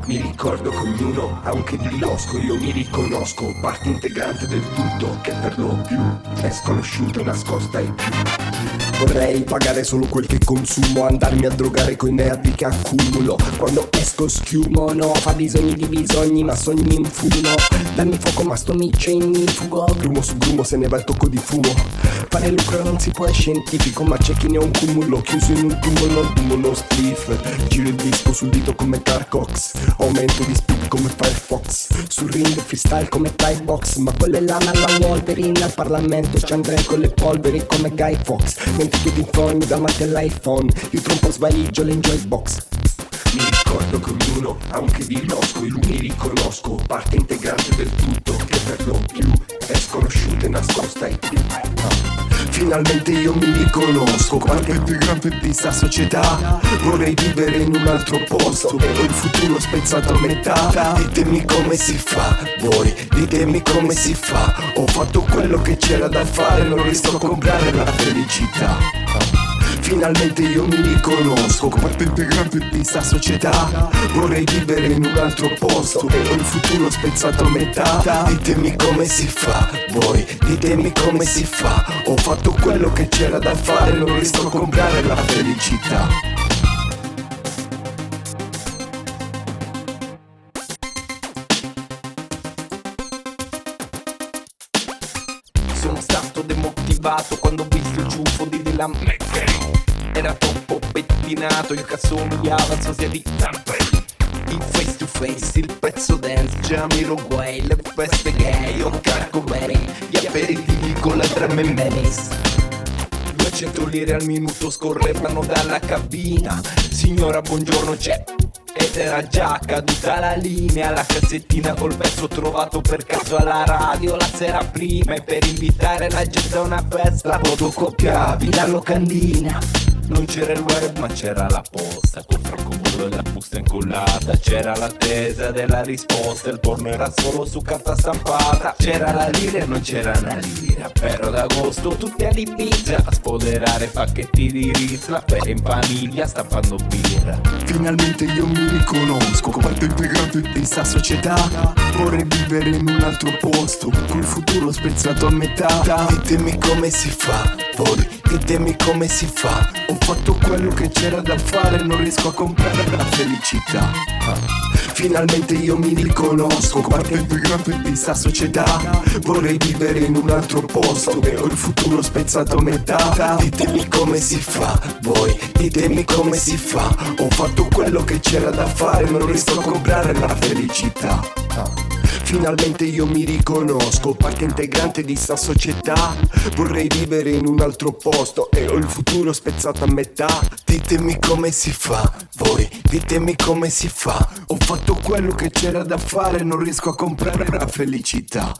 Mi ricordo che ognuno ha un che di losco, io mi riconosco parte integrante del tutto che per lo più è sconosciuto, nascosta ai più. Vorrei pagare solo quel che consumo, andarmi a drogare coi nervi che accumulo. Quando esco schiumo, no, fa bisogni di bisogni, ma sogni in fumo. Dammi fuoco ma sto miccio in fugo. Grumo su grumo se ne va il tocco di fumo. Fare lucro non si può, è scientifico, ma c'è chi ne ha un cumulo. Chiuso in un tumulo, lo spliff. Giro il disco sul dito come Carcox. Aumento di speed come Firefox. Sul ring freestyle come Thai box. Ma quella è lana alla Wolverine. Al Parlamento ci andrei con le polveri come Guy Fox. Mentre tu ti informi davanti all'iPhone, io trompo svaliggio l'enjoy box. Mi ricordo che ognuno ha un che di losco, io mi riconosco parte integrante del tutto che per lo più è sconosciuta e nascosta ai più. Finalmente io mi riconosco parte integrante di sta società. Vorrei vivere in un altro posto e ho il futuro spezzato a metà. Ditemi come si fa, voi, ditemi come si fa. Ho fatto quello che c'era da fare, non riesco a comprare la felicità. Finalmente io mi riconosco parte integrante di sta società. Vorrei vivere in un altro posto e ho il futuro spezzato a metà. Ditemi come si fa, voi, ditemi come si fa. Ho fatto quello che c'era da fare, non riesco a comprare la felicità. Sono stato demotivato quando ho visto il ciuffo di Dylan McGee. Era troppo pettinato, il cazzo somigliava al sosia di Zampelli. Il face to face, il pezzo dance, Jamiroquai, le feste gay, o cacco bene, gli aperitivi con la drum and bass. 200 lire al minuto scorrevano dalla cabina. Signora buongiorno c'è, ed era già caduta la linea. La cassettina col pezzo trovato per caso alla radio la sera prima. E per invitare la gente a una festa la fotocopiavi la locandina. Non c'era il web ma c'era la posta, col francobollo e la busta incollata. C'era l'attesa della risposta, il porno era solo su carta stampata. C'era la lira e non c'era una lira, però d'agosto tutti all'Ibiza a spoderare pacchetti di Rizla per in famiglia stampando birra. Finalmente io mi riconosco parte integrante di sta società. Vorrei vivere in un altro posto col futuro spezzato a metà. Ditemi come si fa, voi, ditemi come si fa. Ho fatto quello che c'era da fare, non riesco a comprare la felicità. Finalmente io mi riconosco parte integrante di sta società. Vorrei vivere in un altro posto e ho il futuro spezzato a metà. Ditemi come si fa, voi, ditemi come si fa. Ho fatto quello che c'era da fare, non riesco a comprare la felicità. Finalmente io mi riconosco parte integrante di sta società. Vorrei vivere in un altro posto e ho il futuro spezzato a metà. Ditemi come si fa, voi, ditemi come si fa. Ho fatto quello che c'era da fare, non riesco a comprare la felicità.